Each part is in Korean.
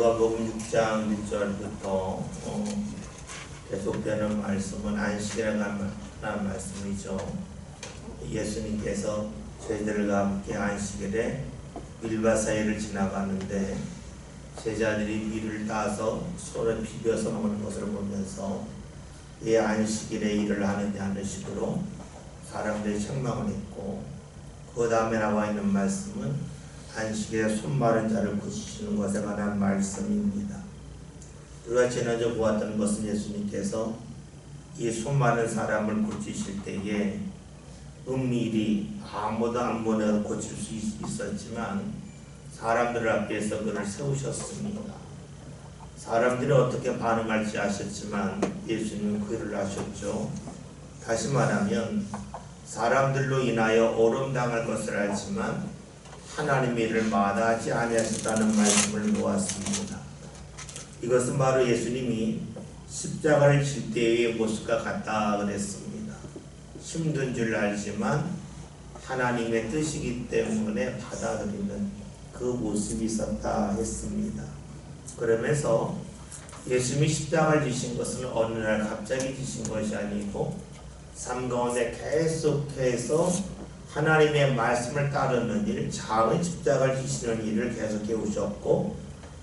누가복음 6장 1절부터 계속되는 말씀은 안식이라는 말씀이죠. 예수님께서 저희들과 함께 안식일에 밀밭 사이를 지나가는데 제자들이 밀을 따서 서로 비벼서 먹는 것을 보면서 이 안식일에 일을 하느냐 하는 식으로 사람들이 책망을 했고, 그 다음에 나와 있는 말씀은 안식일에 손 마른 자를 고치시는 것에 관한 말씀입니다. 우리가 지난주 보았던 것은 예수님께서 이 손 마른 사람을 고치실 때에 은밀히 아무도 안 보내서 고칠 수 있었지만 사람들 앞에서 그를 세우셨습니다. 사람들이 어떻게 반응할지 아셨지만 예수님은 그를 아셨죠. 다시 말하면 사람들로 인하여 오름당할 것을 알지만 하나님의 일을 마다하지 아니하셨다는 말씀을 보았습니다. 이것은 바로 예수님이 십자가를 질 때의 모습과 같다 그랬습니다. 힘든 줄 알지만 하나님의 뜻이기 때문에 받아들이는 그 모습이 있었다 했습니다. 그러면서 예수님이 십자가를 지신 것은 어느 날 갑자기 지신 것이 아니고 삶 가운데 계속해서 하나님의 말씀을 따르는 일, 작은 십자가를 지시는 일을 계속 해오셨고,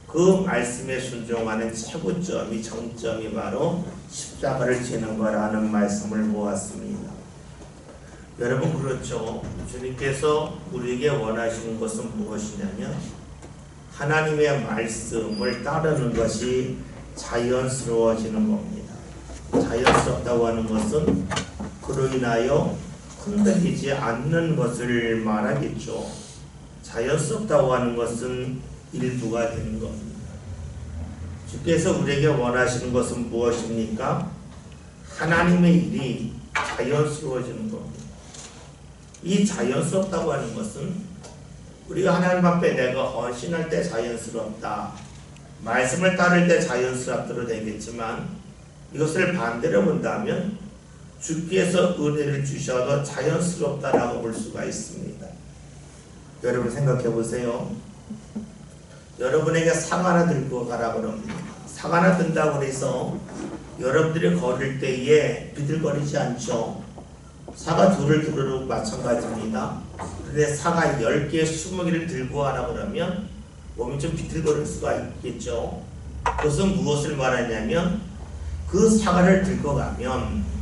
그 말씀에 순종하는 최고점이 정점이 바로 십자가를 지는 거라는 말씀을 보았습니다. 여러분, 그렇죠? 주님께서 우리에게 원하시는 것은 무엇이냐면 하나님의 말씀을 따르는 것이 자연스러워지는 겁니다. 자연스럽다고 하는 것은 그로 인하여 흔들리지 않는 것을 말하겠죠. 자연스럽다고 하는 것은 일부가 되는 겁니다. 주께서 우리에게 원하시는 것은 무엇입니까? 하나님의 일이 자연스러워지는 겁니다. 이 자연스럽다고 하는 것은 우리가 하나님 앞에 내가 헌신할 때 자연스럽다, 말씀을 따를 때 자연스럽도록 되겠지만, 이것을 반대로 본다면 주께서 은혜를 주셔도 자연스럽다라고 볼 수가 있습니다. 여러분 생각해 보세요. 여러분에게 사과 하나 들고 가라고 합니다. 사과 하나 든다고 해서 여러분들이 걸을 때에 비틀거리지 않죠. 사과 둘을 들어도 마찬가지입니다. 그런데 사과 10개, 20개를 들고 가라고 그러면 몸이 좀 비틀거릴 수가 있겠죠. 그것은 무엇을 말하냐면 그 사과를 들고 가면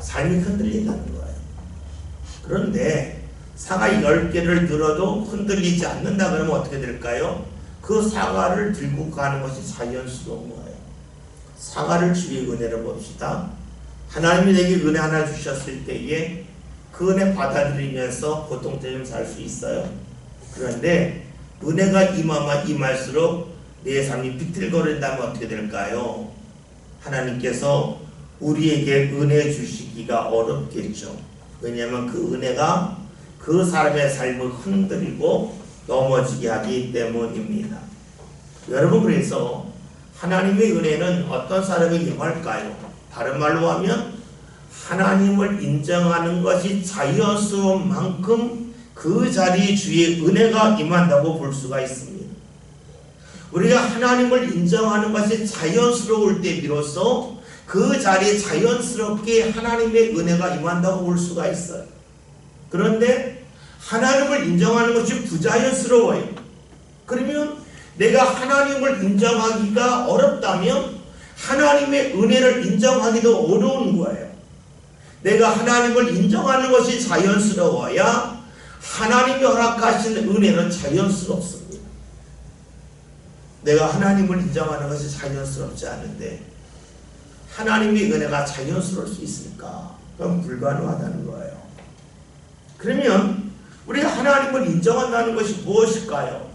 삶이 흔들린다는 거예요. 그런데 사과 10개를 들어도 흔들리지 않는다 그러면 어떻게 될까요? 그 사과를 들고 가는 것이 자연스러운 거예요. 사과를 주의 은혜를 봅시다. 하나님이 내게 은혜 하나 주셨을 때에 그 은혜 받아들이면서 고통되면 살 수 있어요. 그런데 은혜가 임할수록 내 삶이 비틀거린다면 어떻게 될까요? 하나님께서 우리에게 은혜 주시기가 어렵겠죠. 왜냐하면 그 은혜가 그 사람의 삶을 흔들리고 넘어지게 하기 때문입니다. 여러분, 그래서 하나님의 은혜는 어떤 사람에게 임할까요? 다른 말로 하면 하나님을 인정하는 것이 자연스러운 만큼 그 자리에 주의 은혜가 임한다고 볼 수가 있습니다. 우리가 하나님을 인정하는 것이 자연스러울 때 비로소 그 자리에 자연스럽게 하나님의 은혜가 임한다고 볼 수가 있어요. 그런데 하나님을 인정하는 것이 부자연스러워요. 그러면 내가 하나님을 인정하기가 어렵다면 하나님의 은혜를 인정하기도 어려운 거예요. 내가 하나님을 인정하는 것이 자연스러워야 하나님이 허락하신 은혜는 자연스럽습니다. 내가 하나님을 인정하는 것이 자연스럽지 않은데 하나님의 은혜가 자연스러울 수 있을까? 그럼 불가능하다는 거예요. 그러면 우리가 하나님을 인정한다는 것이 무엇일까요?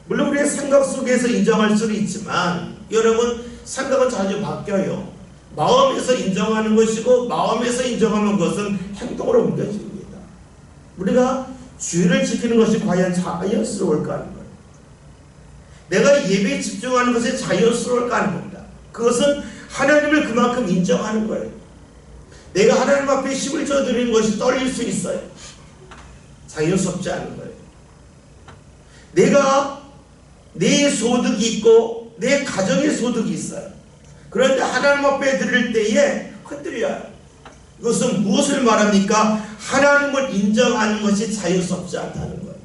물론 우리의 생각 속에서 인정할 수는 있지만 여러분, 생각은 자주 바뀌어요. 마음에서 인정하는 것이고 마음에서 인정하는 것은 행동으로 옮겨집니다. 우리가 주의를 지키는 것이 과연 자연스러울까 하는 거예요. 내가 예배에 집중하는 것이 자연스러울까 하는 겁니다. 그것은 하나님을 그만큼 인정하는 거예요. 내가 하나님 앞에 힘을 줘드리는 것이 떨릴 수 있어요. 자연스럽지 않은 거예요. 내가 내 소득이 있고 있고 내 가정의 소득이 있어요. 그런데 하나님 앞에 드릴 때에 흔들려요. 이것은 무엇을 말합니까? 하나님을 인정하는 것이 자유스럽지 않다는 거예요.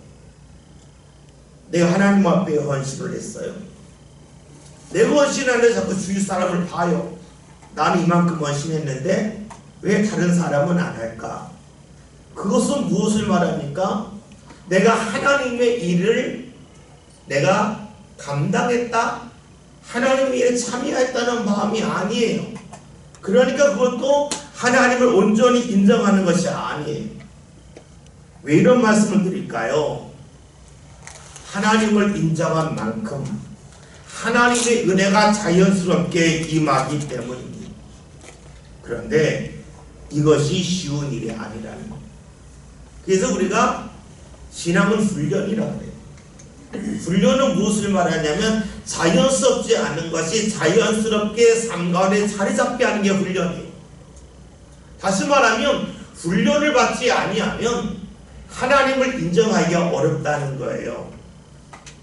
내가 하나님 앞에 헌신을 했어요. 내가 헌신하는데 자꾸 주위 사람을 봐요. 나는 이만큼 헌신했는데 왜 다른 사람은 안 할까? 그것은 무엇을 말합니까? 내가 하나님의 일을 내가 감당했다? 하나님의 일에 참여했다는 마음이 아니에요. 그러니까 그것도 하나님을 온전히 인정하는 것이 아니에요. 왜 이런 말씀을 드릴까요? 하나님을 인정한 만큼 하나님의 은혜가 자연스럽게 임하기 때문입니다. 그런데 이것이 쉬운 일이 아니라는 거예요. 그래서 우리가 신앙은 훈련이라고 해요. 훈련은 무엇을 말하냐면 자연스럽지 않은 것이 자연스럽게 삶 가운데 자리 잡게 하는 게 훈련이에요. 다시 말하면 훈련을 받지 아니하면 하나님을 인정하기가 어렵다는 거예요.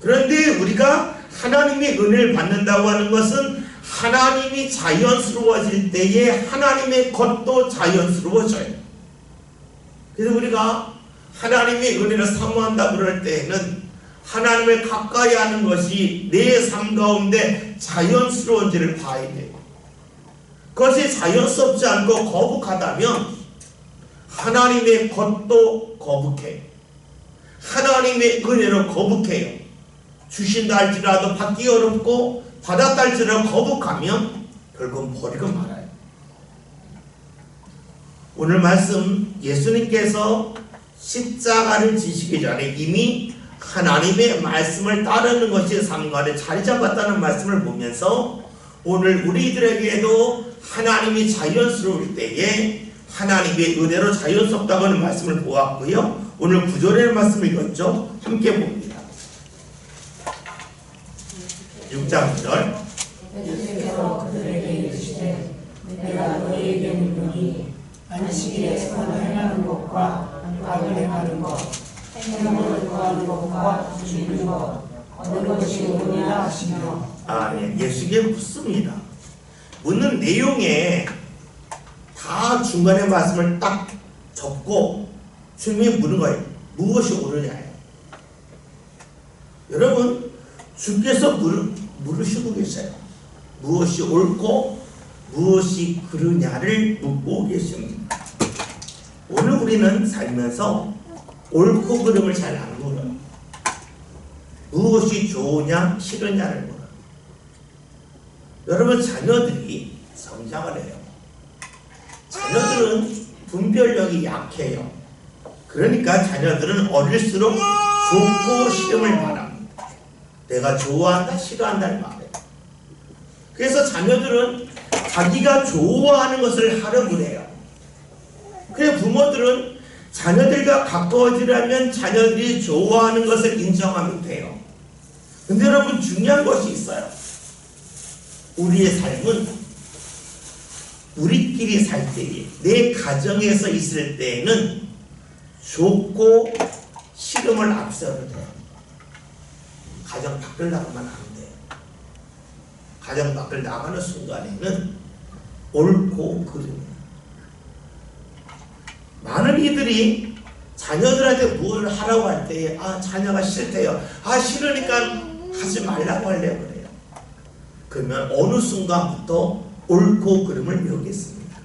그런데 우리가 하나님의 은혜를 받는다고 하는 것은 하나님이 자연스러워질 때에 하나님의 것도 자연스러워져요. 그래서 우리가 하나님의 은혜를 사모한다 그럴 때에는 하나님을 가까이 하는 것이 내 삶 가운데 자연스러운지를 봐야 돼요. 그것이 자연스럽지 않고 거북하다면 하나님의 것도 거북해요. 하나님의 은혜로 거북해요. 주신다 할지라도 받기 어렵고 받았다 할지라도 거북하면 결국 버리고 말아요. 오늘 말씀 예수님께서 십자가를 지시기 전에 이미 하나님의 말씀을 따르는 것이 삶 가운데 자리 잡았다는 말씀을 보면서 오늘 우리들에게도 하나님이 자연스러울 때에 하나님의 은혜로 자연스럽다고 하는 말씀을 보았고요. 오늘 구절의 말씀을 읽었죠. 함께 봅니다. 6장 9절. 예수께서 그들에게 이르시되 내가 너희에게 묻노니 안식일에 선을 행하는 것과 악을 행하는 것, 생명을 구하는 것과 죽이는 것 어느 것이 옳으냐 하시며. 네. 예수께 묻습니다. 묻는 내용에 다 중간에 말씀을 딱 접고 주님이 묻는 거예요. 무엇이 옳으냐예요. 여러분 주께서 물으시고 계세요. 무엇이 옳고 무엇이 그르냐를 묻고 계십니다. 오늘 우리는 살면서 옳고 그름을 잘 안 물어요. 무엇이 좋으냐 싫으냐를 물어요. 여러분 자녀들이 성장을 해요. 자녀들은 분별력이 약해요. 그러니까 자녀들은 어릴수록 좋고 싫음을 말합니다. 내가 좋아한다 싫어한다를 말해요. 그래서 자녀들은 자기가 좋아하는 것을 하려고 해요. 그래서 부모들은 자녀들과 가까워지려면 자녀들이 좋아하는 것을 인정하면 돼요. 근데 여러분 중요한 것이 있어요. 우리의 삶은 우리끼리 살 때에 내 가정에서 있을 때에는 좋고 싫음을 앞세워도 돼요. 가정 밖을 나가면 안 돼요. 가정 밖을 나가는 순간에는 옳고 그름이에요. 많은 이들이 자녀들한테 뭘 하라고 할 때에 자녀가 싫대요. 싫으니까 하지 말라고 하려고 그래요. 그러면 어느 순간부터 옳고 그름을 배우겠습니다.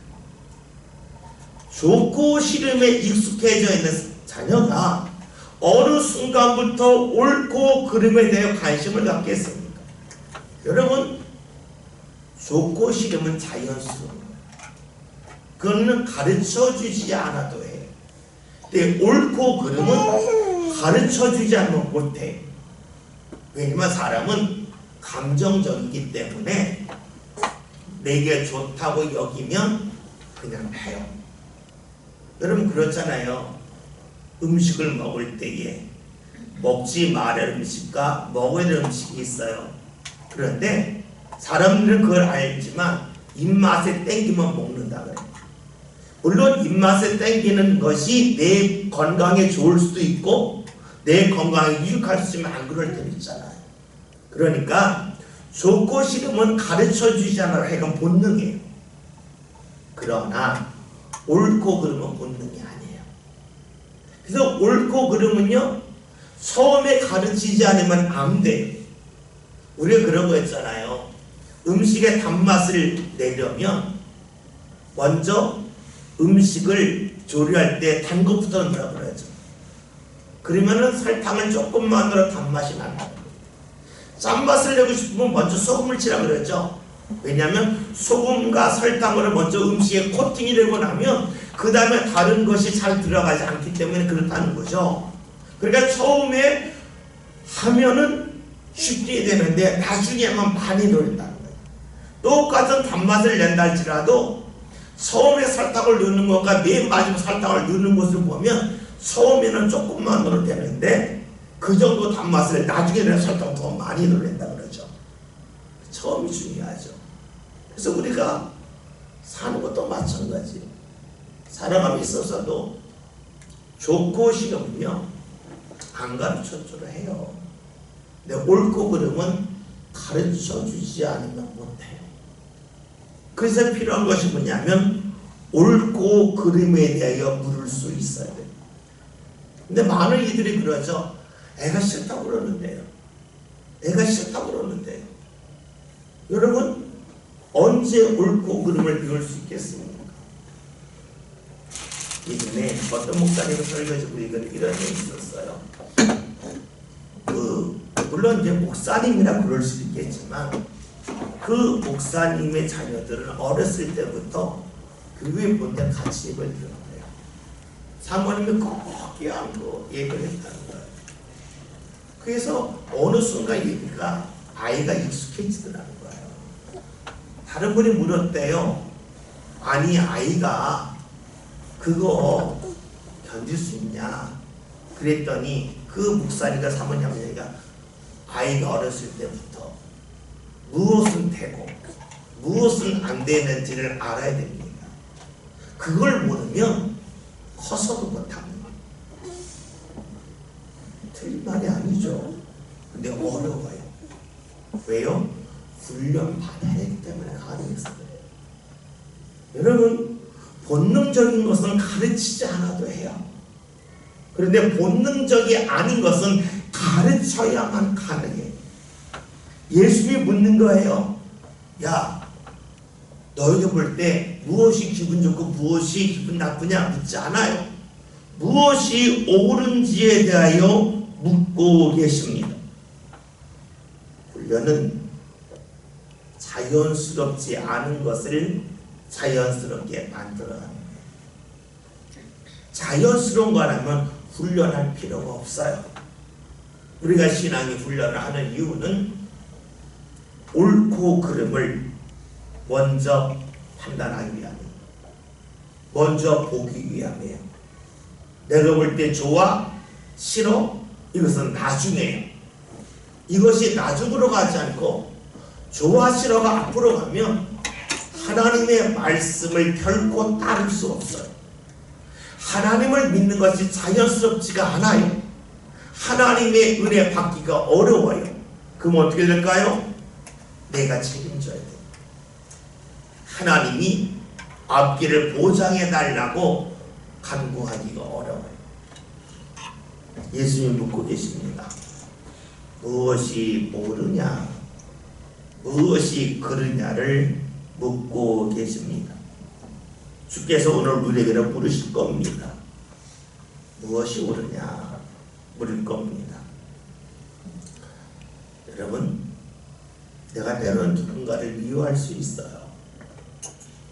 좋고 싫음에 익숙해져 있는 자녀가 어느 순간부터 옳고 그름에 대해 관심을 갖겠습니까? 여러분 좋고 싫음은 자연스러워요. 그거는 가르쳐주지 않아도 해요. 근데 옳고 그름은 가르쳐주지 않으면 못해요. 왜냐면 사람은 감정적이기 때문에 내게 좋다고 여기면 그냥 해요. 여러분 그렇잖아요. 음식을 먹을 때에 먹지 말할 음식과 먹어야 될 음식이 있어요. 그런데 사람들은 그걸 알지만 입맛에 땡기면 먹는다 그래요. 물론 입맛에 땡기는 것이 내 건강에 좋을 수도 있고 내 건강에 유익할 수 있으면 안 그럴 때도 있잖아요. 그러니까 좋고 싫으면 가르쳐 주지 않아도 이건 본능이에요. 그러나 옳고 그름은 본능이 아니에요. 그래서 옳고 그름은요, 처음에 가르치지 않으면 안 돼요. 우리가 그런 거 했잖아요. 음식의 단맛을 내려면 먼저 음식을 조리할 때 단 것부터 넣으라고 그러죠. 그러면은 설탕을 조금만 넣어 단맛이 난다. 짠맛을 내고 싶으면 먼저 소금을 치라고 그러죠. 왜냐하면 소금과 설탕으로 먼저 음식에 코팅이 되고 나면 그 다음에 다른 것이 잘 들어가지 않기 때문에 그렇다는 거죠. 그러니까 처음에 하면은 쉽게 되는데 나중에 하면 많이 넣는다는 거예요. 똑같은 단맛을 낸다 할지라도 처음에 설탕을 넣는 것과 맨 마지막 설탕을 넣는 것을 보면 처음에는 조금만 넣어도 되는데 그 정도 단맛을 나중에는 설탕 더 많이 넣는다 그러죠. 처음이 중요하죠. 그래서 우리가 사는 것도 마찬가지. 살아감에 있어서도 좋고 싫으면요 안 가르쳐주려 해요. 근데 옳고 그름은 가르쳐주지 않으면 못해요. 그래서 필요한 것이 뭐냐면 옳고 그름에 대하여 물을 수 있어야 돼요. 근데 많은 이들이 그러죠. 애가 싫다고 그러는데요. 애가 싫다고 그러는데요. 여러분 언제 옳고 그름을 배울 수 있겠습니까? 예전에 어떤 목사님이 설교해주고 이런 얘기 있었어요. 물론 이제 목사님이라 그럴 수 있겠지만 그 목사님의 자녀들은 어렸을 때부터 교회 볼 때 같이 예배를 드렸대요. 사모님이 꼭 껴안고 예배를 했다는 거예요. 그래서 어느 순간 얘기가 아이가 익숙해지더라는 거예요. 다른 분이 물었대요. 아니 아이가 그거 견딜 수 있냐? 그랬더니 그 목사님과 사모님의 얘기가 아이가 어렸을 때부터 무엇은 되고 무엇은 안 되는지를 알아야 됩니다. 그걸 모르면 커서도 못합니다. 틀린 말이 아니죠. 근데 어려워요. 왜요? 훈련 받아야 하기 때문에 가능했어요. 여러분 본능적인 것은 가르치지 않아도 해요. 그런데 본능적이 아닌 것은 가르쳐야만 가능해요. 예수님이 묻는 거예요. 야, 너희가 볼 때 무엇이 기분 좋고 무엇이 기분 나쁘냐 묻지 않아요. 무엇이 옳은지에 대하여 묻고 계십니다. 훈련은 자연스럽지 않은 것을 자연스럽게 만들어갑니다. 자연스러운 거라면 훈련할 필요가 없어요. 우리가 신앙의 훈련을 하는 이유는 옳고 그름을 먼저 판단하기 위함이에요. 먼저 보기 위함이에요. 내가 볼 때 좋아, 싫어, 이것은 나중에요. 이것이 나중으로 가지 않고 좋아, 싫어가 앞으로 가면 하나님의 말씀을 결코 따를 수 없어요. 하나님을 믿는 것이 자연스럽지가 않아요. 하나님의 은혜 받기가 어려워요. 그럼 어떻게 될까요? 내가 책임져야 돼요. 하나님이 앞길을 보장해 달라고 간구하기가 어려워요. 예수님 묻고 계십니다. 무엇이 옳으냐, 무엇이 그르냐를 묻고 계십니다. 주께서 오늘 우리에게 물으실 겁니다. 무엇이 옳으냐 물을 겁니다. 여러분, 내가 때로는 누군가를 미워할 수 있어요.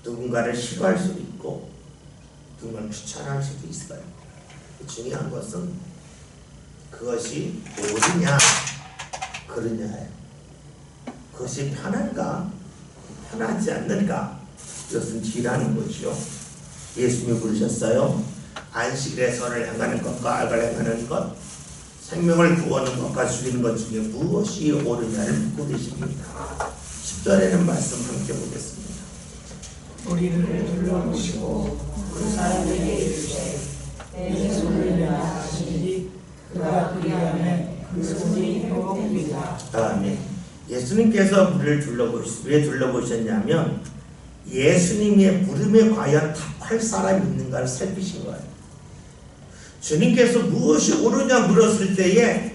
누군가를 싫어할 수도 있고 누군가를 귀찮아할 수도 있어요. 중요한 것은 그것이 옳으냐 그르냐예요. 그것이 편한가 편하지 않는가, 이것은 뒤라는 거죠. 예수님이 부르셨어요. 안식일에 선을 행하는 것과 악을 행하는 것, 생명을 구하는 것과 죽이는 것 중에 무엇이 옳으냐를 묻고 계십니다. 10절에는 말씀 함께 보겠습니다. 우리를 둘러보시고 그 사람에게 이르시되 내 손을 하시니 그가 그리하면 그 손이 회복되리라. 아멘. 예수님께서 왜 둘러보셨냐면 예수님의 물음에 과연 답할 사람이 있는가를 살피신 거예요. 주님께서 무엇이 옳으냐 물었을 때에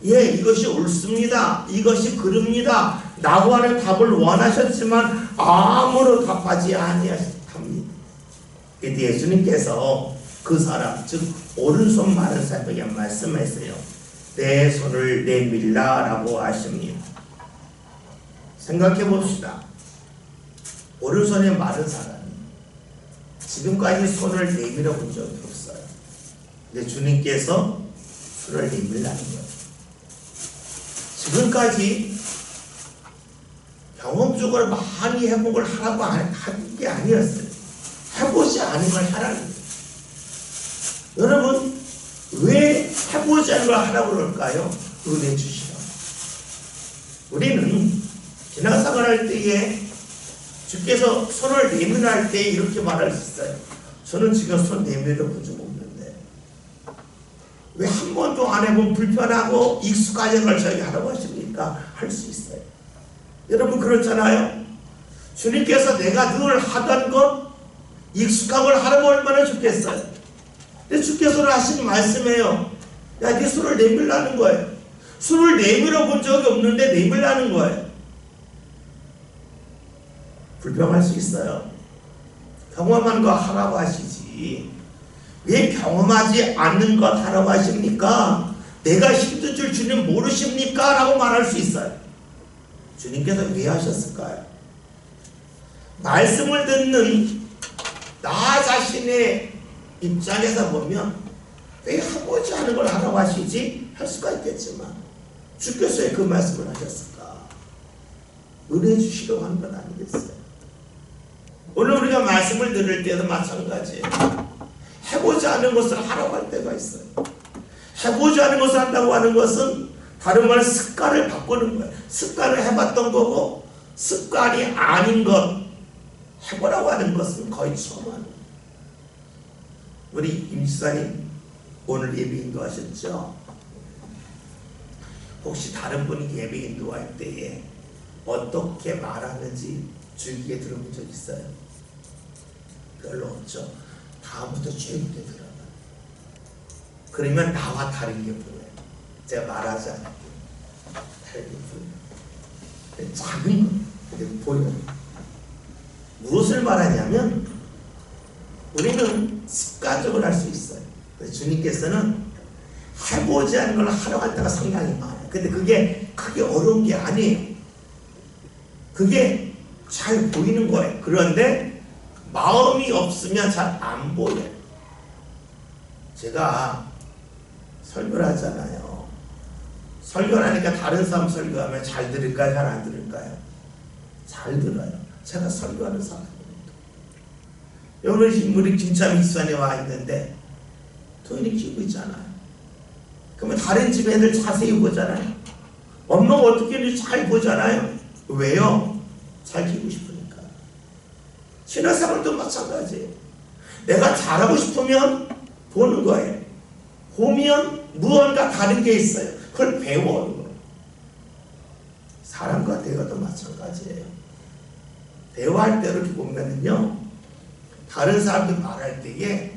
이것이 옳습니다. 이것이 그릅니다. 라고 하는 답을 원하셨지만 아무런 답하지 아니하십니다. 예수님께서 그 사람, 즉 오른손 마른 사람에게 말씀했어요. 내 손을 내밀라 라고 하십니다. 생각해 봅시다. 오른손에 마른 사람이 지금까지 손을 내밀어 본 적이 없어요. 근데 주님께서 손을 내밀라는 거예요. 지금까지 경험적으로 많이 해본 걸 하라고 한 게 아니었어요. 해보지 않은 걸 하라는 거예요. 여러분, 왜 해보지 않은 걸 하라고 그럴까요? 은혜 주시라. 우리는 신앙생활할 때에 주께서 손을 내밀할 때 이렇게 말할 수 있어요. 저는 지금 손 내밀어 본 적 없는데 왜 한 번도 안 해본 불편하고 익숙하지 걸 저에게 하라고 하십니까? 할 수 있어요. 여러분 그렇잖아요. 주님께서 내가 늘 하던 것 익숙한 걸 하라고 얼마나 좋겠어요. 근데 주께서 하신 말씀이에요. 야, 네 손을 내밀라는 거예요. 손을 내밀어 본 적이 없는데 내밀라는 거예요. 불평할 수 있어요. 경험한 거 하라고 하시지 왜 경험하지 않는 것 하라고 하십니까? 내가 힘든 줄 주님 모르십니까? 라고 말할 수 있어요. 주님께서 왜 하셨을까요? 말씀을 듣는 나 자신의 입장에서 보면 왜 해보지 않은 걸 하라고 하시지? 할 수가 있겠지만 주께서 그 말씀을 하셨을까? 은혜 주시려고 하는 건 아니겠어요? 오늘 우리가 말씀을 들을 때도 마찬가지예요. 해보지 않은 것을 하라고 할 때가 있어요. 해보지 않은 것을 한다고 하는 것은 다른 말로 습관을 바꾸는 거예요. 습관을 해봤던 거고 습관이 아닌 것 해보라고 하는 것은 거의 처음 하는 거예요. 우리 임지사님 오늘 예배 인도하셨죠? 혹시 다른 분이 예배 인도할 때에 어떻게 말하는지 주위에 들어본 적 있어요? 별로 없죠. 다음부터 주위에 들어봐요. 그러면 나와 다른 게 보여요. 제가 말하지 않을게요. 다른 게 보여요. 작은 거 보여요. 무엇을 말하냐면 우리는 습관적으로 할 수 있어요. 그래서 주님께서는 해보지 않은 걸 하려고 할 때가 상당히 많아요. 근데 그게 크게 어려운 게 아니에요. 그게 잘 보이는 거예요. 그런데 마음이 없으면 잘 안 보여요. 제가 설교를 하잖아요. 설교를 하니까 다른 사람 설교하면 잘 들을까요? 잘 안 들을까요? 잘 들어요. 제가 설교하는 사람입니다. 오늘 우리 김참 이수안에 와 있는데 토인이 키우고 있잖아요. 그러면 다른 집 애들 자세히 보잖아요. 엄마가 어떻게 하는지 잘 보잖아요. 왜요? 잘 키우고 싶으니까. 신앙생활도 마찬가지예요. 내가 잘하고 싶으면 보는 거예요. 보면 무언가 다른 게 있어요. 그걸 배워오는 거예요. 사람과 대화도 마찬가지예요. 대화할 때 이렇게 보면은요, 다른 사람들 말할 때에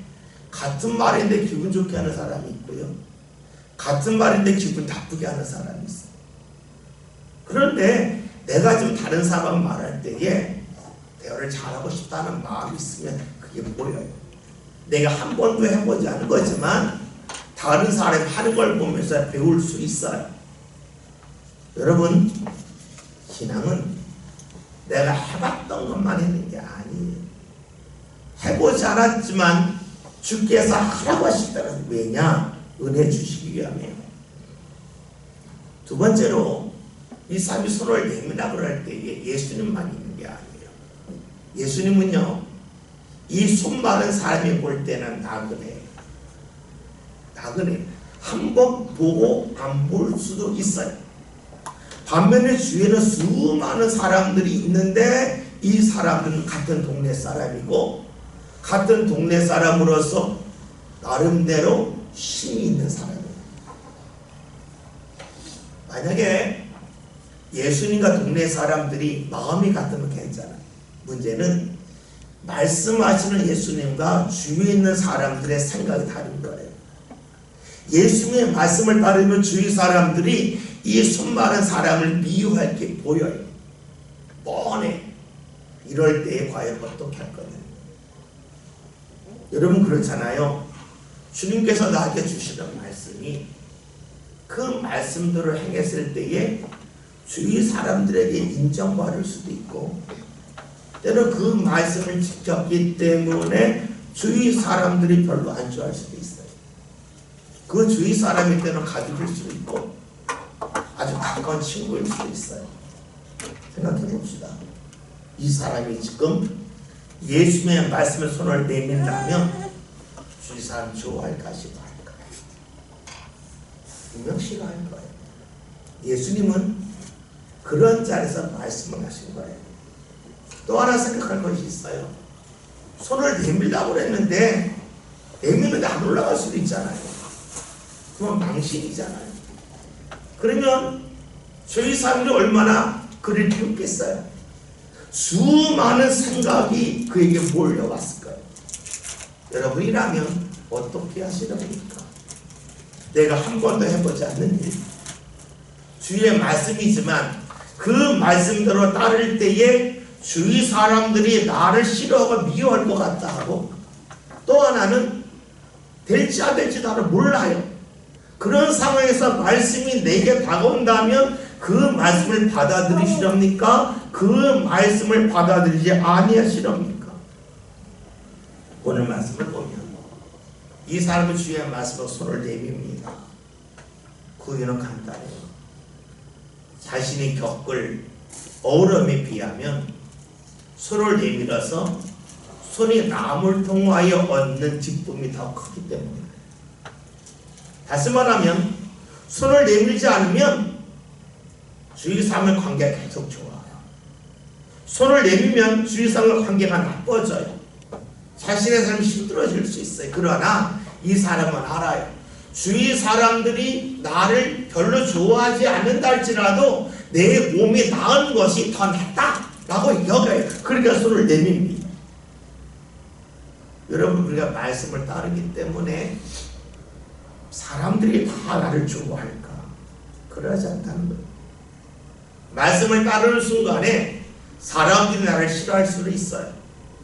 같은 말인데 기분 좋게 하는 사람이 있고요, 같은 말인데 기분 나쁘게 하는 사람이 있어요. 그런데 내가 좀 다른 사람 말할 때에 대화를 잘하고 싶다는 마음이 있으면 그게 보여요. 내가 한 번도 해보지 않은 거지만 다른 사람이 하는 걸 보면서 배울 수 있어요. 여러분, 신앙은 내가 해봤던 것만 했는 게 아니에요. 해보지 않았지만 주께서 하라고 하시더라고요. 왜냐? 은혜 주시기 위함이에요. 두 번째로 이 사람이 손을 내밀라 그럴 때에 예수님만 있는 게 아니에요. 예수님은요, 이 손 마른 사람이 볼 때는 나그네예요. 나그네. 한 번 보고 안 볼 수도 있어요. 반면에 주위에는 수많은 사람들이 있는데 이 사람은 같은 동네 사람이고 같은 동네 사람으로서 나름대로 힘이 있는 사람이에요. 만약에 예수님과 동네 사람들이 마음이 같으면 괜찮아요. 문제는 말씀하시는 예수님과 주위에 있는 사람들의 생각이 다른 거예요. 예수님의 말씀을 따르면 주위 사람들이 이 수많은 사람을 미워할 게 보여요. 뻔해. 이럴 때에 과연 어떻게 할 거냐. 여러분 그렇잖아요. 주님께서 나에게 주시는 말씀이 그 말씀대로 행했을 때에 주위 사람들에게 인정받을 수도 있고, 때로 그 말씀을 지켰기 때문에 주위 사람들이 별로 안 좋아할 수도 있어요. 그 주위 사람일 때는 가족일 수도 있고 아주 가까운 친구일 수도 있어요. 생각해 봅시다. 이 사람이 지금 예수님의 말씀에 손을 내민다면 주위 사람 좋아할까 싫어할까? 분명 싫어할 거예요. 예수님은 그런 자리에서 말씀을 하신 거예요. 또 하나 생각할 것이 있어요. 손을 내밀라고 그랬는데 내미는데 안 올라갈 수도 있잖아요. 그건 망신이잖아요. 그러면 주위 사람들이 얼마나 그를 비웃겠어요. 수많은 생각이 그에게 몰려왔을 거예요. 여러분이라면 어떻게 하시렵니까? 내가 한 번도 해보지 않는 일, 주의 말씀이지만 그 말씀대로 따를 때에 주위 사람들이 나를 싫어하고 미워할 것 같다 하고, 또 하나는 될지 안 될지 나를 몰라요. 그런 상황에서 말씀이 내게 다가온다면 그 말씀을 받아들이시렵니까? 그 말씀을 받아들이지 아니하시렵니까? 오늘 말씀을 보면 이 사람은 주의 말씀으로 손을 내밉니다. 그 이유는 간단해요. 자신이 겪을 어려움에 비하면 손을 내밀어서 손이 남을 통하여 얻는 기쁨이 더 크기 때문입니다. 다시 말하면 손을 내밀지 않으면 주위 사람의 관계가 계속 좋아요. 손을 내밀면 주위 사람의 관계가 나빠져요. 자신의 삶이 힘들어질 수 있어요. 그러나 이 사람은 알아요. 주위 사람들이 나를 별로 좋아하지 않는다 할지라도 내 몸이 나은 것이 더 낫다라고 여겨요. 그러니까 손을 내밉니다. 여러분, 우리가 말씀을 따르기 때문에 사람들이 다 나를 좋아할까? 그러지 않다는 거예요. 말씀을 따르는 순간에 사람들이 나를 싫어할 수도 있어요.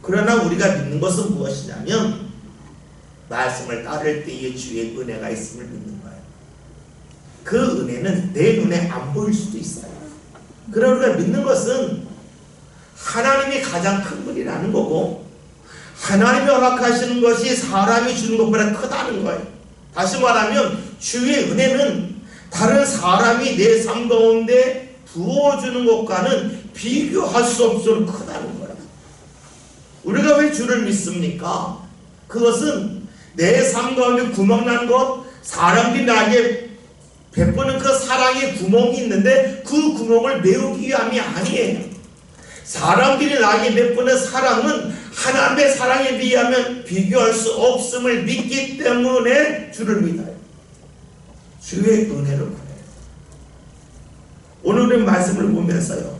그러나 우리가 믿는 것은 무엇이냐면 말씀을 따를 때에 주의 은혜가 있음을 믿는 거예요. 그 은혜는 내 눈에 안 보일 수도 있어요. 그러나 우리가 믿는 것은 하나님이 가장 큰 분이라는 거고, 하나님이 허락하시는 것이 사람이 주는 것보다 크다는 거예요. 다시 말하면 주의 은혜는 다른 사람이 내 삶 가운데 부어주는 것과는 비교할 수 없도록 크다는 거예요. 우리가 왜 주를 믿습니까? 그것은 내 삶 가운데 구멍난 것, 사람들이 나에게 베푸는 그 사랑의 구멍이 있는데 그 구멍을 메우기 위함이 아니에요. 사람들이 나에게 베푸는 사랑은 하나님의 사랑에 비하면 비교할 수 없음을 믿기 때문에 주를 믿어요. 주의 은혜를 구해요. 오늘의 말씀을 보면서요,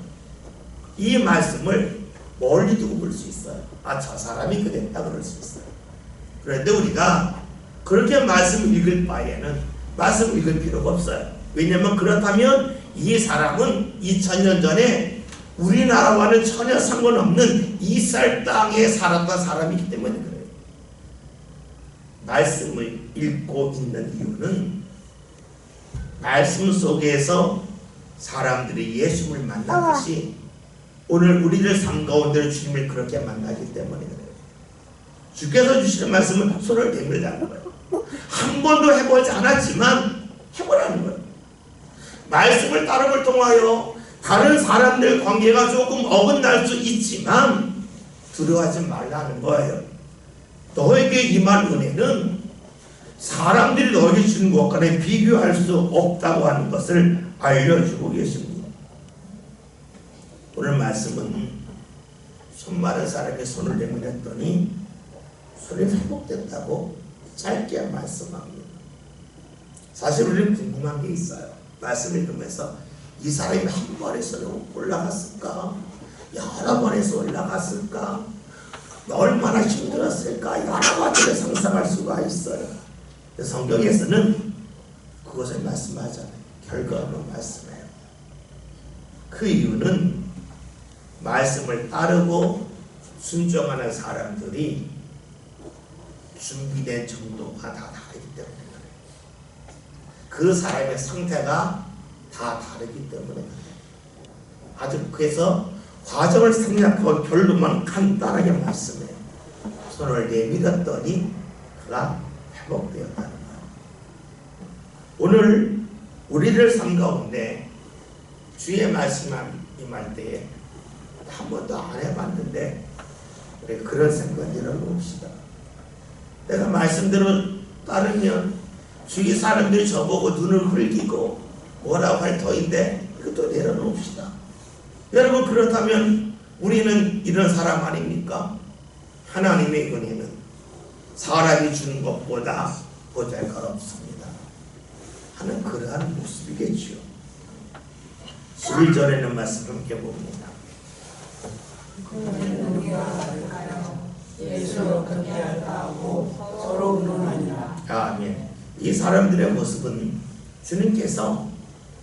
이 말씀을 멀리 두고 볼 수 있어요. 아, 저 사람이 그랬다 그럴 수 있어요. 그런데 우리가 그렇게 말씀을 읽을 바에는 말씀을 읽을 필요가 없어요. 왜냐하면 그렇다면 이 사람은 2000년 전에 우리나라와는 전혀 상관없는 이스라엘 땅에 살았던 사람이기 때문에 그래요. 말씀을 읽고 있는 이유는 말씀 속에서 사람들이 예수를 만나듯이 오늘 우리들 삶 가운데 주님을 그렇게 만나기 때문에 그래요. 주께서 주시는 말씀은 손을 내밀라는 거예요. 한 번도 해보지 않았지만 해보라는 거예요. 말씀을 따름을 통하여 다른 사람들 관계가 조금 어긋날 수 있지만 두려워하지 말라는 거예요. 너에게 임한 은혜는 사람들이 너에게 주는 것과 비교할 수 없다고 하는 것을 알려주고 계십니다. 오늘 말씀은 수많은 사람의 손을 내밀었더니 손이 회복된다고 짧게 말씀합니다. 사실 우리는 궁금한 게 있어요. 말씀 읽으면서 이 사람이 한 번에서 올라갔을까? 여러 번에서 올라갔을까? 얼마나 힘들었을까? 여러 가지를 상상할 수가 있어요. 성경에서는 그것을 말씀하잖아요. 결과만 말씀해요. 그 이유는 말씀을 따르고 순종하는 사람들이 준비된 정도가 다 다르기 때문에 그래요. 그 사람의 상태가 다 다르기 때문에 그래요. 아주 그래서 과정을 생략하고 결론만 간단하게 말씀해요. 손을 내밀었더니 그가 회복되었다는 거예요. 오늘 우리들 삶 가운데 주의 말씀 임할 때에 한 번도 안 해봤는데 우리 그런 생각 열어봅시다. 내가 말씀대로 따르면 주위 사람들이 저보고 눈을 흘기고 뭐라고 할 터인데 이것도 내려놓읍시다. 여러분, 그렇다면 우리는 이런 사람 아닙니까? 하나님의 은혜는 사람이 주는 것보다 보잘것없습니다 하는 그러한 모습이겠지요. 11절에는 말씀 함께 봅니다. 그는 우리가 할까요? 예수를 어떻게 할까 하고 서로 의논하니라. 아멘. 이 사람들의 모습은 주님께서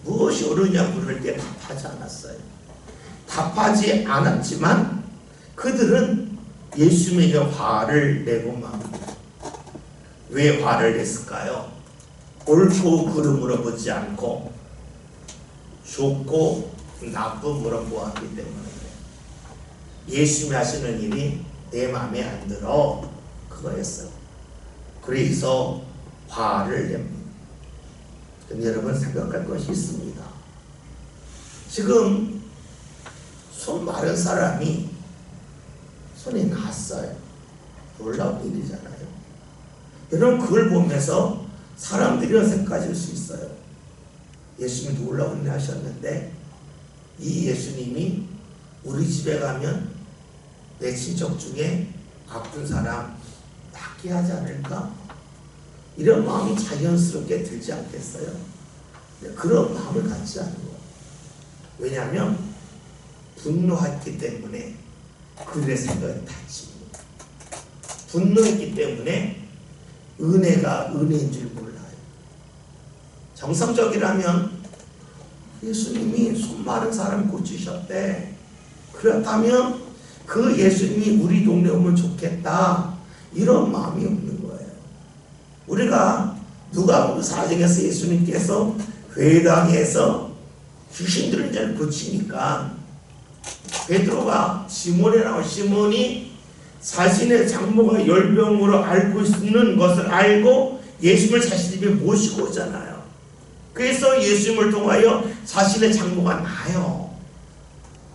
무엇이 옳으냐 물을 때 답하지 않았어요. 답하지 않았지만 그들은 예수님에게 화를 내고 맙니다. 왜 화를 냈을까요? 옳고 그름으로 보지 않고 좋고 나쁨으로 보았기 때문에 그래요. 예수님이 하시는 일이 내 마음에 안 들어 그거였어요. 그래서 화를 냅니다. 그럼 여러분 생각할 것이 있습니다. 지금 손 마른 사람이 손이 났어요. 놀라운 일이잖아요. 여러분, 그걸 보면서 사람들이 이런 생각하실 수 있어요. 예수님이 놀라운 일 하셨는데 이 예수님이 우리 집에 가면 내 친척 중에 아픈 사람 낫게 하지 않을까? 이런 마음이 자연스럽게 들지 않겠어요? 그런 마음을 갖지 않는 거예요. 왜냐하면 분노했기 때문에 그들의 생각이 닫힙니다. 분노했기 때문에 은혜가 은혜인 줄 몰라요. 정상적이라면 예수님이 손 마른 사람 고치셨대. 그렇다면 그 예수님이 우리 동네 오면 좋겠다. 이런 마음이 없는 거예요. 우리가 누가복음 4장에서 예수님께서 회당에서 귀신들을 이제 고치니까 베드로가 시몬이라고, 시몬이 자신의 장모가 열병으로 앓고 있는 것을 알고 예수님을 자신 집에 모시고 오잖아요. 그래서 예수님을 통하여 자신의 장모가 나아요.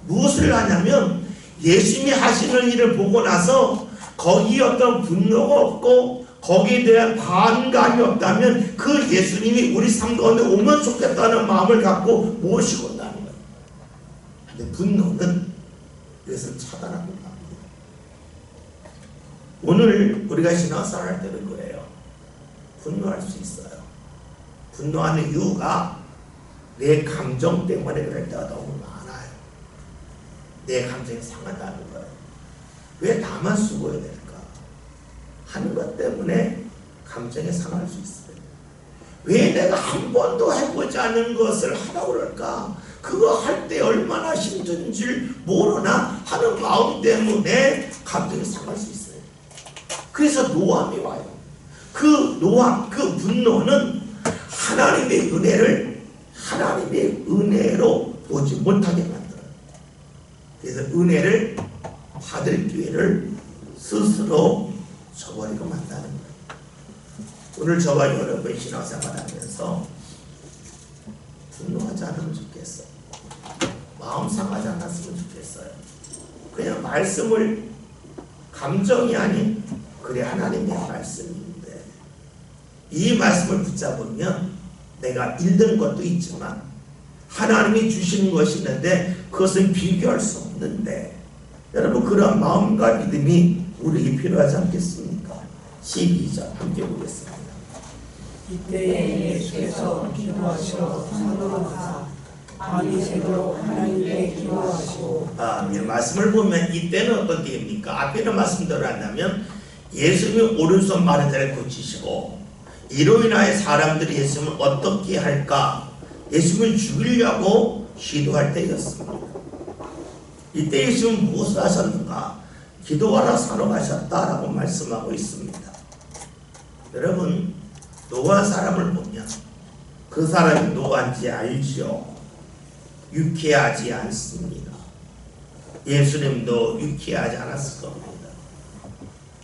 무엇을 하냐면 예수님이 하시는 일을 보고 나서 거기에 어떤 분노가 없고 거기에 대한 반감이 없다면 그 예수님이 우리 삶 가운데 오면 좋겠다는 마음을 갖고 모시고 온다는 거예요. 근데 분노는 그것을 차단하고 합니다. 오늘 우리가 신앙생활 할 때는 그래요. 분노할 수 있어요. 분노하는 이유가 내 감정 때문에 그럴 때가 너무 많아요. 내 감정이 상하다는 거예요. 왜 나만 수고해야 될까 하는 것 때문에 감정이 상할 수 있어요. 왜 내가 한 번도 해보지 않은 것을 하라고 그럴까? 그거 할 때 얼마나 힘든 줄 모르나 하는 마음 때문에 감정이 상할 수 있어요. 그래서 노함이 와요. 그 노함, 그 분노는 하나님의 은혜를 하나님의 은혜로 보지 못하게 만들어요. 그래서 은혜를 받을 기회를 스스로 저버리고 만다는 거예요. 오늘 저와 여러분 신앙생활 하면서 분노하지 않으면 좋겠어요. 마음 상하지 않았으면 좋겠어요. 그냥 말씀을 감정이 아닌 그래 하나님의 말씀인데 이 말씀을 붙잡으면 내가 잃는 것도 있지만 하나님이 주시는 것이 있는데 그것은 비교할 수 없는데 여러분 그런 마음과 믿음이 우리에게 필요하지 않겠습니까? 12절 함께 보겠습니다. 이때에 예수께서 기도하시러 산으로 가사 밤이 새도록 하나님께 기도하시고. 말씀을 보면 이때는 어떤 때입니까? 앞에는 말씀대로 한다면 예수님이 오른손 마른 자를 고치시고 이로 인하여 사람들이 예수님을 어떻게 할까? 예수님을 죽이려고 시도할 때였습니다. 이때 예수님은 무엇을 하셨는가? 기도하라 산으로 가셨다라고 말씀하고 있습니다. 여러분, 노한 사람을 보면 그 사람이 노한지 알지요? 유쾌하지 않습니다. 예수님도 유쾌하지 않았을 겁니다.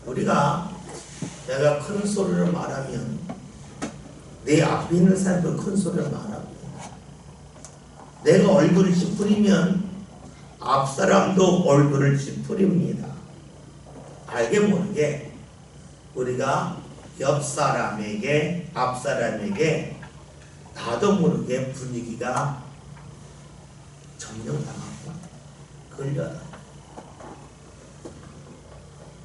우리가 내가 큰 소리를 말하면 내 앞에 있는 사람도 큰 소리를 말합니다. 내가 얼굴을 찌푸리면 앞 사람도 얼굴을 찌푸립니다. 알게 모르게 우리가 옆 사람에게 앞 사람에게 나도 모르게 분위기가 점령당하고 걸려다.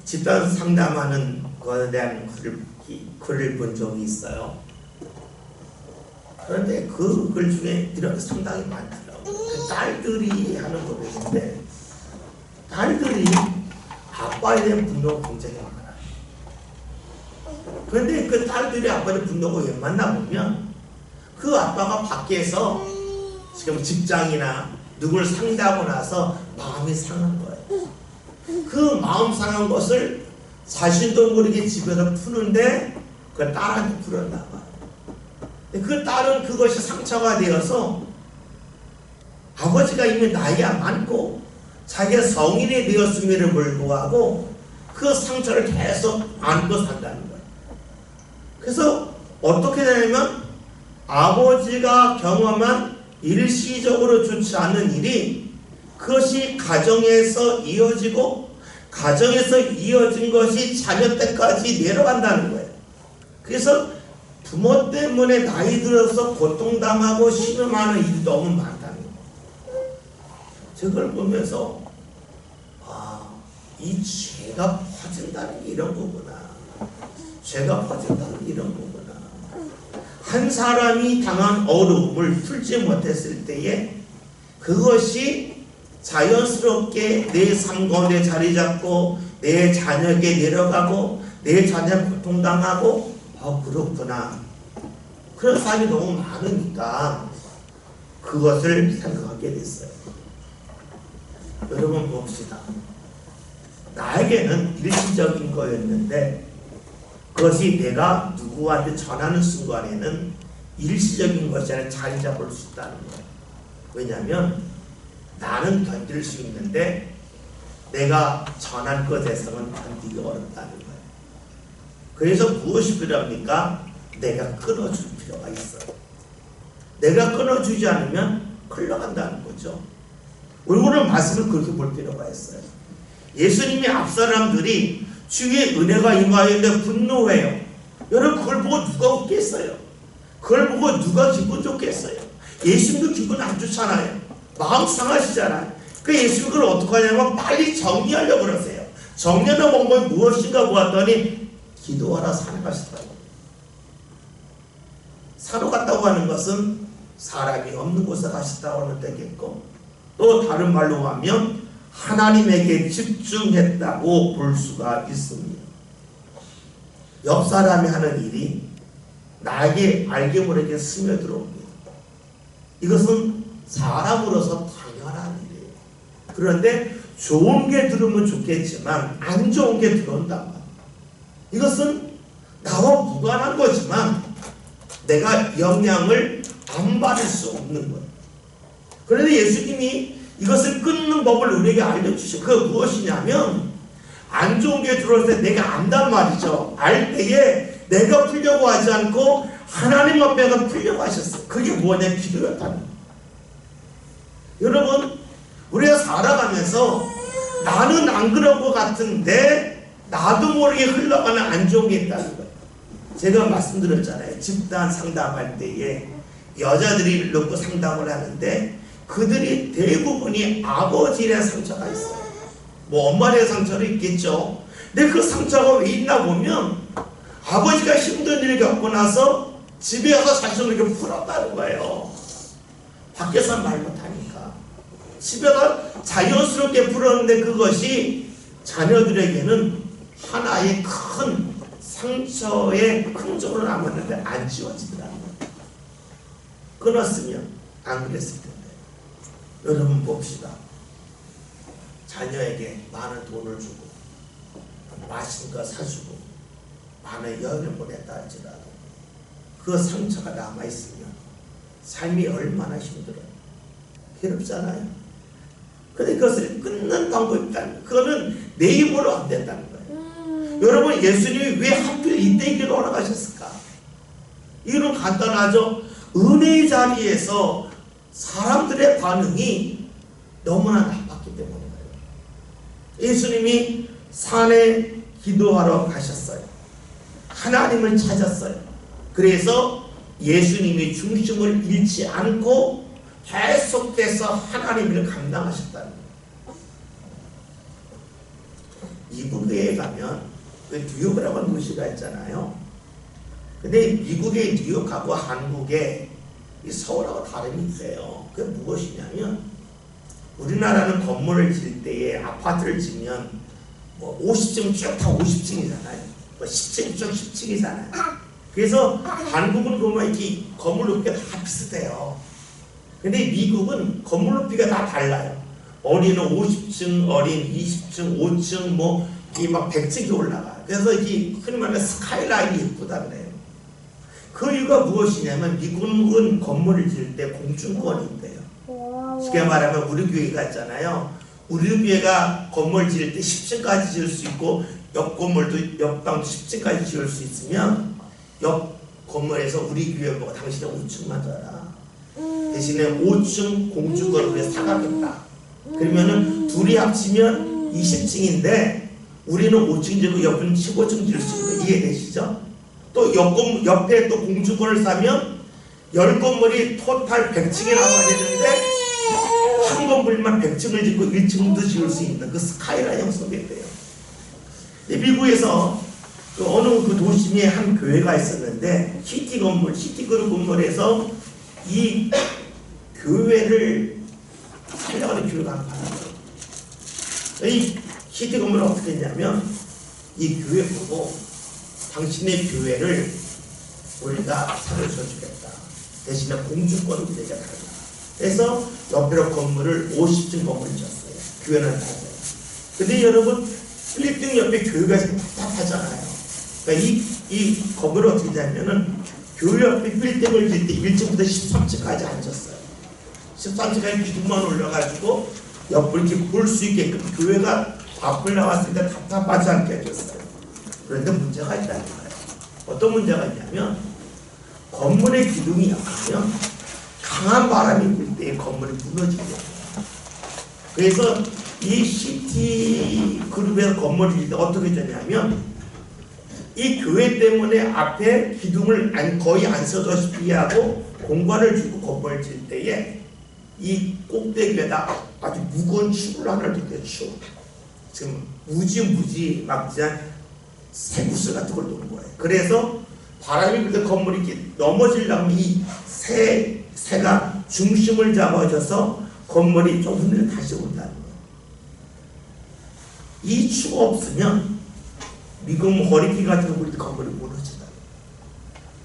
집단 상담하는 것에 대한 글을 본 적이 있어요. 그런데 그 글 중에 이런 상당히 많더라고요. 그 딸들이 하는 거였는데 딸들이 아빠에 대한 분노가 굉장히 많아요. 그런데 그 딸들이 아빠에 대한 분노가 왜 만나보면 그 아빠가 밖에서 지금 직장이나 누구를 상대하고 나서 마음이 상한 거예요. 그 마음 상한 것을 자신도 모르게 집에서 푸는데 그 딸한테 풀었나 봐요. 그 딸은 그것이 상처가 되어서 아버지가 이미 나이가 많고 자기가 성인이 되었음에도 불구하고 그 상처를 계속 안고 산다는 거예요. 그래서 어떻게 되냐면 아버지가 경험한 일시적으로 좋지 않은 일이 그것이 가정에서 이어지고 가정에서 이어진 것이 자녀 때까지 내려간다는 거예요. 그래서 부모 때문에 나이 들어서 고통당하고 신음하는 일이 너무 많다는 거예요. 저걸 보면서 이 죄가 퍼진다는 게 이런 거구나. 죄가 퍼진다는 게 이런 거구나. 한 사람이 당한 어려움을 풀지 못했을 때에 그것이 자연스럽게 내 삶 가운데 자리 잡고 내 자녀에게 내려가고 내 자녀가 고통당하고 그렇구나. 그런 사람이 너무 많으니까 그것을 생각하게 됐어요. 여러분 봅시다. 나에게는 일시적인 거였는데 그것이 내가 누구한테 전하는 순간에는 일시적인 것이 아니라 자리 잡을 수 있다는 거예요. 왜냐하면 나는 견딜 수 있는데 내가 전한 것에서는 견디기 어렵다는 거예요. 그래서 무엇이 필요합니까? 내가 끊어줄 필요가 있어요. 내가 끊어주지 않으면 흘러간다는 거죠. 오늘 말씀을 그렇게 볼 필요가 있어요. 예수님이 앞 사람들이 주의 은혜가 임하였는데 분노해요. 여러분 그걸 보고 누가 웃겠어요? 그걸 보고 누가 기분 좋겠어요? 예수님도 기분 안 좋잖아요. 마음 상하시잖아요. 그 예수님 그걸 어떻게 하냐면 빨리 정리하려고 그러세요. 정리하다 본 건 무엇인가 보았더니 기도하라 산에 가시더라고요. 산으로 갔다고 하는 것은 사람이 없는 곳에 가시다고 하면 되겠고 또 다른 말로 하면 하나님에게 집중했다고 볼 수가 있습니다. 옆 사람이 하는 일이 나에게 알게 모르게 스며들어옵니다. 이것은 사람으로서 당연한 일이에요. 그런데 좋은 게 들으면 좋겠지만 안 좋은 게 들어온단 말이에요. 이것은 나와 무관한 거지만 내가 영향을 안 받을 수 없는 거예요. 그런데 예수님이 이것을 끊는 법을 우리에게 알려주셔. 그게 무엇이냐면 안 좋은 게 들어올 때 내가 안단 말이죠. 알 때에 내가 풀려고 하지 않고 하나님 앞에서 풀려고 하셨어요. 그게 뭐냐? 기도였다는 거예요. 여러분 우리가 살아가면서 나는 안 그런 것 같은데 나도 모르게 흘러가는 안 좋은 게 있다는 거예요. 제가 말씀드렸잖아요. 집단 상담할 때에 여자들이 놓고 상담을 하는데 그들이 대부분이 아버지에 대한 상처가 있어요. 뭐 엄마에 대한 상처도 있겠죠. 근데 그 상처가 왜 있나 보면 아버지가 힘든 일을 겪고 나서 집에 와서 자신을 이렇게 풀었다는 거예요. 밖에서 말 못하니까 집에가 자연스럽게 불었는데 그것이 자녀들에게는 하나의 큰 상처의 흔적으로 남았는데 안 지워지더라고요. 끊었으면 안 그랬을 텐데. 여러분 봅시다. 자녀에게 많은 돈을 주고 맛있는 거 사주고 많은 여행을 보냈다 할지라도 그 상처가 남아있으면 삶이 얼마나 힘들어요. 괴롭잖아요. 근데 그것을 끊는 방법이 있다는 거예요. 그거는 내 힘으로 안 된다는 거예요. 여러분 예수님이 왜 하필 이때 길로 올라가셨을까? 이유는 간단하죠. 은혜의 자리에서 사람들의 반응이 너무나 나빴기 때문이에요. 예수님이 산에 기도하러 가셨어요. 하나님을 찾았어요. 그래서 예수님이 중심을 잃지 않고 계속해서 하나님을 감당하셨다는 거예요. 미국에 가면 그 뉴욕이라고 하는 도시가 있잖아요. 근데 미국의 뉴욕하고 한국의 서울하고 다름이 있어요. 그게 무엇이냐면 우리나라는 건물을 질 때에 아파트를 지면 뭐 50층 쭉 다 50층이잖아요. 뭐 10층 쭉 10층이잖아요. 그래서 한국은 보면 이렇게 건물 높이가 다 비슷해요. 근데 미국은 건물 높이가 다 달라요. 어린은 50층, 어린 20층, 5층, 뭐 이 막 100층이 올라가요. 그래서 이게 흔히 말하는 스카이라인이 예쁘다 그래요. 그 이유가 무엇이냐면 미국은 건물을 지을 때 공중권이 있대요. 쉽게 말하면 우리 교회가 있잖아요. 우리 교회가 건물 지을 때 10층까지 지을 수 있고 옆 건물도 옆방도 10층까지 지을 수 있으면 옆 건물에서 우리 교회 보고 당신은 5층만 져라. 대신에 5층 공중권을 사가겠다. 그러면은 둘이 합치면 20층인데 우리는 5층 지고 옆은 15층 지을 수 있는 거 이해되시죠? 또 옆에 또 공중권을 사면 10건물이 토탈 100층이 나와야 되는데 한 건물만 100층을 짓고 1층도 지을 수 있는 그 스카이라인 형성이 돼요. 미국에서 그 어느 그 도심에 한 교회가 있었는데 시티그룹 건물에서 이 교회를 살려고 하는 교회가 하나 받았어요. 이 시티 건물을 어떻게 했냐면 이 교회 보고 당신의 교회를 우리가 사려줘주겠다. 대신에 공주권을 우리가 달라. 그래서 옆으로 건물을 50층 건물을 지었어요. 교회는 낮아요. 근데 여러분 빌딩 옆에 교회가 답답하잖아요. 그러니까 이 건물을 어떻게 되냐면은 교회 옆에 빌딩을 질 때 1층부터 13층까지 앉았어요. 13층까지 기둥만 올려가지고 옆을 이렇게 볼 수 있게끔 교회가 앞을 나왔을 때 답답하지 않게 해줬어요. 그런데 문제가 있다는 거예요. 어떤 문제가 있냐면 건물의 기둥이 약하면 강한 바람이 불 때 건물이 무너집니다. 그래서 이 시티 그룹에서 건물을 질 때 어떻게 되냐면 이 교회 때문에 앞에 기둥을 거의 안 써다시피 하고 공간을 주고 건물을 질 때에 이 꼭대기에다 아주 무거운 축을 하나를 두게 축. 지금 무지 막 그냥 새구슬 같은 걸 놓은 거예요. 그래서 바람이 불 때 건물이 이렇게 넘어지려면 이 새가 중심을 잡아줘서 건물이 좀 흔들려 다시 온다는 거예요. 이 축 없으면 미국 허리케인 같은 거 불 때 건물이 무너진다.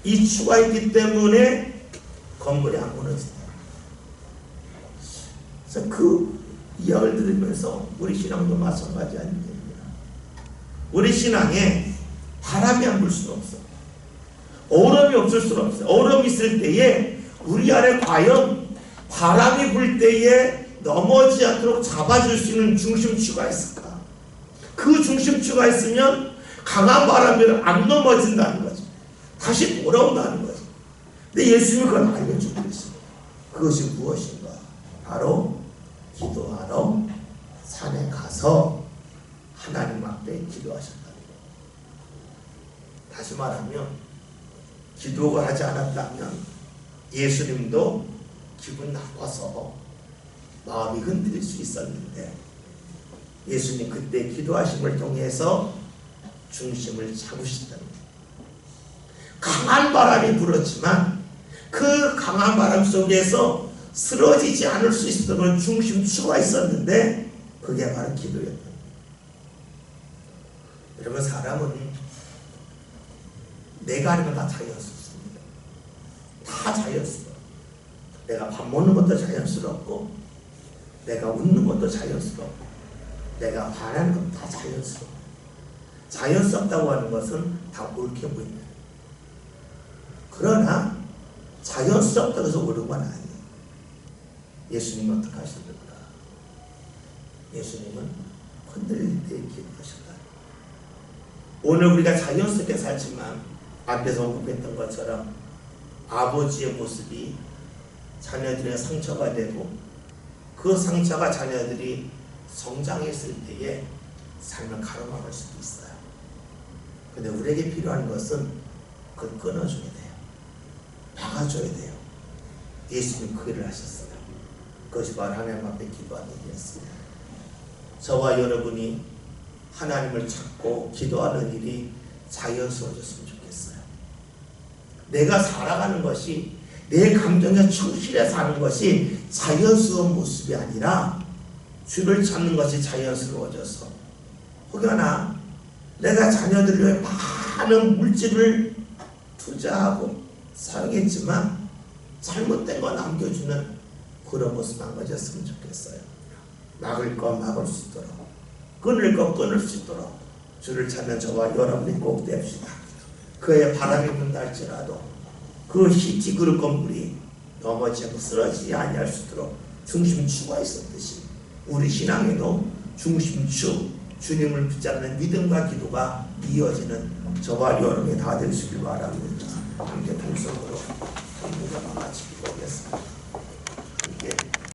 이 축가 있기 때문에 건물이 안 무너진다. 그래서 그 이야기를 들으면서 우리 신앙도 마찬가지 아닙니까? 우리 신앙에 바람이 안 불 수는 없어. 얼음이 없을 수는 없어요. 얼음이 있을 때에 우리 안에 과연 바람이 불 때에 넘어지지 않도록 잡아줄 수 있는 중심추가 있을까? 그 중심추가 있으면 강한 바람이 안 넘어진다는 거죠. 다시 돌아온다는 거죠. 근데 예수님이 그걸 알려주고 있어요. 그것이 무엇인가? 바로 기도하러 산에 가서 하나님 앞에 기도하셨다는 거예요. 다시 말하면 기도를 하지 않았다면 예수님도 기분 나빠서 마음이 흔들릴 수 있었는데 예수님 그때 기도하심을 통해서 중심을 잡으셨다는 거예요. 강한 바람이 불었지만 그 강한 바람 속에서 쓰러지지 않을 수 있었던 중심추가 있었는데 그게 바로 기도였다. 여러분, 사람은 내가 하는 건 다 자연스럽습니다. 다 자연스러워. 내가 밥 먹는 것도 자연스럽고, 내가 웃는 것도 자연스럽고, 내가 화나는 것도 다 자연스러워. 자연스럽다고 하는 것은 다 옳게 보인다. 그러나 자연스럽다고 해서 옳은 건 아니에요. 예수님은 어떻게 하셨는가? 예수님은 흔들릴 때 기도하셨다. 오늘 우리가 자연스럽게 살지만 앞에서 언급했던 것처럼 아버지의 모습이 자녀들의 상처가 되고, 그 상처가 자녀들이 성장했을 때에 삶을 가로막을 수도 있어요. 근데 우리에게 필요한 것은 그걸 끊어줘야 돼요. 막아줘야 돼요. 예수님 그 일을 하셨어요. 그것이 바로 하나님 앞에 기도하는 일이었습니다. 저와 여러분이 하나님을 찾고 기도하는 일이 자연스러워졌으면 좋겠어요. 내가 살아가는 것이, 내 감정에 충실해 사는 것이 자연스러운 모습이 아니라 주를 찾는 것이 자연스러워져서, 혹여나 내가 자녀들을 위해 많은 물질을 투자하고 사용했지만 잘못된 거 남겨주는 그런 모습 망가졌으면 좋겠어요. 막을 거 막을 수 있도록, 끊을 거 끊을 수 있도록 주를 찾는 저와 여러분이 꼭 됩시다. 그의 바람이 분다 할지라도 그 희지 그릇 건물이 넘어지고 쓰러지지 아니할 수 있도록 중심추가 있었듯이 우리 신앙에도 중심추, 주님을 붙잡는 믿음과 기도가 이어지는 저와 여러분이 다 될 수 있길 바랍니다. 함께 동성으로 성도가 마치기 바라겠습니다.